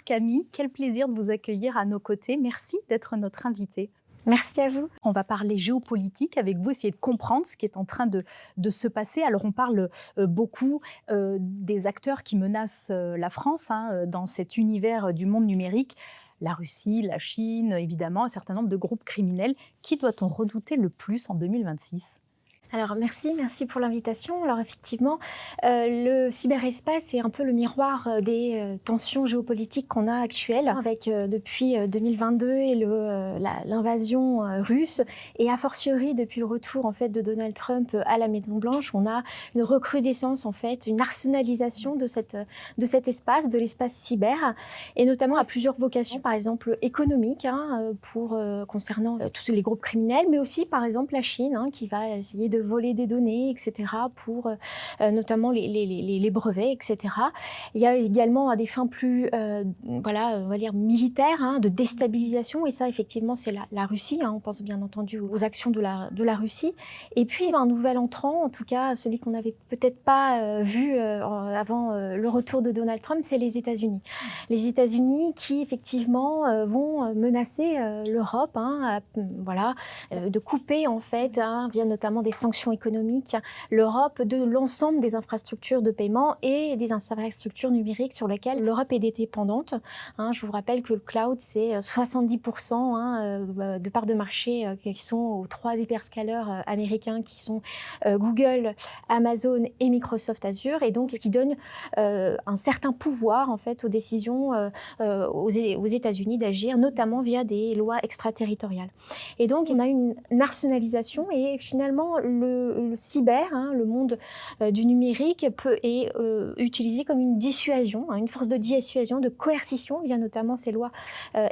Camille, quel plaisir de vous accueillir à nos côtés. Merci d'être notre invitée. Merci à vous. On va parler géopolitique avec vous, essayer de comprendre ce qui est en train de se passer. Alors on parle beaucoup des acteurs qui menacent la France dans cet univers du monde numérique. La Russie, la Chine, évidemment, un certain nombre de groupes criminels. Qui doit-on redouter le plus en 2026 ? Alors merci pour l'invitation. Alors effectivement, le cyberespace est un peu le miroir des tensions géopolitiques qu'on a actuelles, avec depuis 2022 et l'invasion russe, et a fortiori depuis le retour en fait de Donald Trump à la Maison Blanche, on a une recrudescence en fait, une arsenalisation de cet espace, de l'espace cyber, et notamment à plusieurs vocations, par exemple économiques, concernant tous les groupes criminels, mais aussi par exemple la Chine qui va essayer de voler des données, etc., pour notamment les brevets, etc. Il y a également à des fins plus, on va dire militaires, de déstabilisation, et ça, effectivement, c'est la Russie. On pense bien entendu aux actions de la Russie. Et puis, un nouvel entrant, en tout cas, celui qu'on n'avait peut-être pas vu avant le retour de Donald Trump, c'est les États-Unis. Les États-Unis qui, effectivement, vont menacer l'Europe, de couper, en fait, via notamment des sanctions économiques, l'Europe de l'ensemble des infrastructures de paiement et des infrastructures numériques sur lesquelles l'Europe est dépendante. Je vous rappelle que le cloud, c'est 70% de parts de marché qui sont aux 3 hyperscalers américains qui sont Google, Amazon et Microsoft Azure, et donc ce qui donne un certain pouvoir en fait aux décisions aux États-Unis d'agir, notamment via des lois extraterritoriales. Et donc on a une arsenalisation, et finalement le cyber, le monde du numérique est utilisé comme une dissuasion, une force de dissuasion, de coercition via notamment ces lois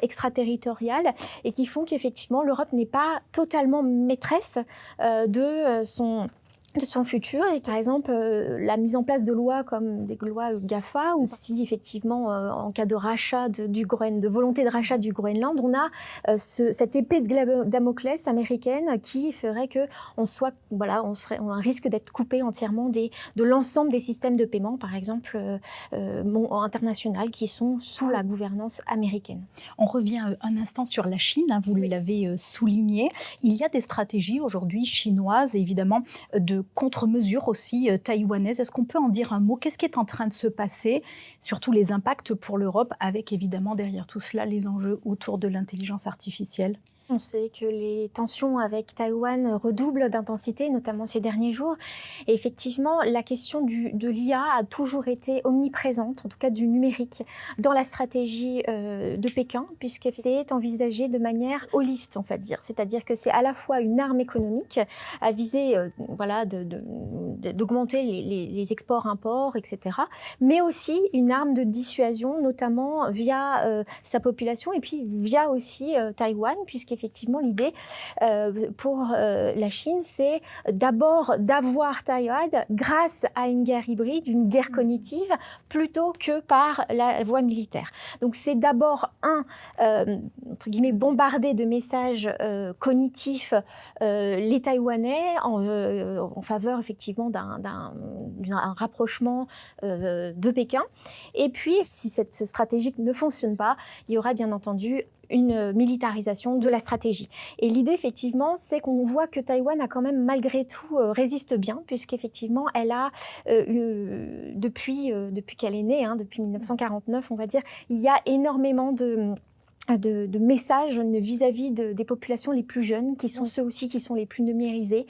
extraterritoriales, et qui font qu'effectivement l'Europe n'est pas totalement maîtresse de son futur. Et par exemple la mise en place de lois comme des lois GAFA, ou si effectivement en cas de rachat de volonté de rachat du Groenland, on a cette épée de Damoclès américaine qui ferait que on a un risque d'être coupé entièrement de l'ensemble des systèmes de paiement, par exemple international, qui sont sous la gouvernance américaine. On revient un instant sur la Chine, vous l'avez souligné. Il y a des stratégies aujourd'hui chinoises, évidemment, de contre-mesures aussi taïwanaises. Est-ce qu'on peut en dire un mot ? Qu'est-ce qui est en train de se passer ? Surtout les impacts pour l'Europe, avec évidemment derrière tout cela les enjeux autour de l'intelligence artificielle. On sait que les tensions avec Taïwan redoublent d'intensité, notamment ces derniers jours. Et effectivement, la question de l'IA a toujours été omniprésente, en tout cas du numérique, dans la stratégie de Pékin, puisque c'est envisagé de manière holiste, on va dire. C'est-à-dire que c'est à la fois une arme économique à viser d'augmenter les exports-imports, etc., mais aussi une arme de dissuasion, notamment via sa population, et puis via aussi Taïwan, puisqu'effectivement, l'idée pour la Chine, c'est d'abord d'avoir Taïwan grâce à une guerre hybride, une guerre cognitive, plutôt que par la voie militaire. Donc c'est d'abord entre guillemets, bombarder de messages cognitifs les Taïwanais en faveur effectivement d'un rapprochement de Pékin. Et puis, si cette stratégie ne fonctionne pas, il y aura bien entendu une militarisation de la stratégie. Et l'idée, effectivement, c'est qu'on voit que Taïwan a quand même, malgré tout, résiste bien, puisqu'effectivement, elle a, depuis qu'elle est née, depuis 1949, on va dire, il y a énormément de messages vis-à-vis des populations les plus jeunes, qui sont ceux aussi qui sont les plus numérisés.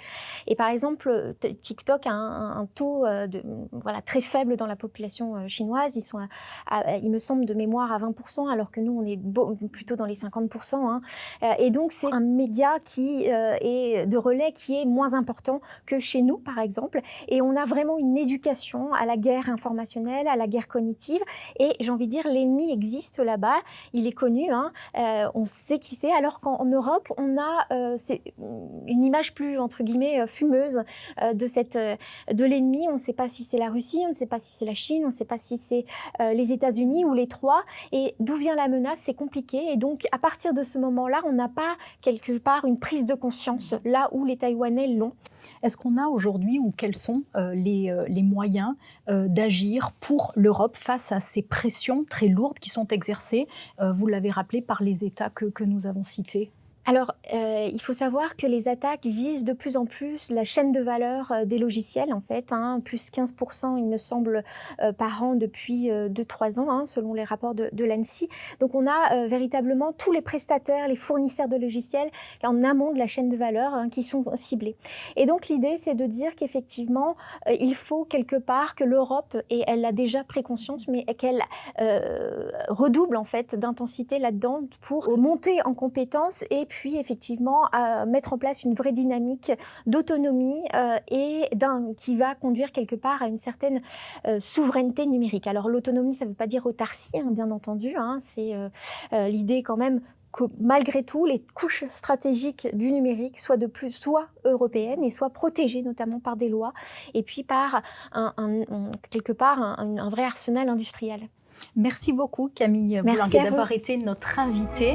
Et par exemple, TikTok a un taux très faible dans la population chinoise. Ils sont, il me semble, de mémoire à 20%, alors que nous, on est plutôt dans les 50%. Et donc, c'est un média qui est de relais qui est moins important que chez nous, par exemple. Et on a vraiment une éducation à la guerre informationnelle, à la guerre cognitive. Et j'ai envie de dire, l'ennemi existe là-bas. Il est connu, hein, on sait qui c'est, alors qu'en Europe, on a une image plus, entre guillemets, fumeuse de l'ennemi. On ne sait pas si c'est la Russie, on ne sait pas si c'est la Chine, on ne sait pas si c'est les États-Unis ou les trois. Et d'où vient la menace, c'est compliqué. Et donc, à partir de ce moment-là, on n'a pas quelque part une prise de conscience, là où les Taïwanais l'ont. Est-ce qu'on a aujourd'hui, ou quels sont les moyens d'agir pour l'Europe face à ces pressions très lourdes qui sont exercées, vous l'avez rappelé, par les États que nous avons cités? Alors, il faut savoir que les attaques visent de plus en plus la chaîne de valeur des logiciels, en fait, hein, plus 15%, il me semble, par an depuis 2-3 ans, hein, selon les rapports de l'ANSSI. Donc, on a véritablement tous les prestataires, les fournisseurs de logiciels en amont de la chaîne de valeur, hein, qui sont ciblés. Et donc, l'idée, c'est de dire qu'effectivement, il faut quelque part que l'Europe, et elle a déjà pris conscience, mais qu'elle redouble, en fait, d'intensité là-dedans pour monter en compétences et puis effectivement à mettre en place une vraie dynamique d'autonomie qui va conduire quelque part à une certaine souveraineté numérique. Alors l'autonomie, ça ne veut pas dire autarcie, hein, bien entendu, hein, c'est l'idée quand même que malgré tout, les couches stratégiques du numérique soient européennes et soient protégées notamment par des lois et puis par quelque part un vrai arsenal industriel. Merci beaucoup Camille Boulanger d'avoir été notre invitée.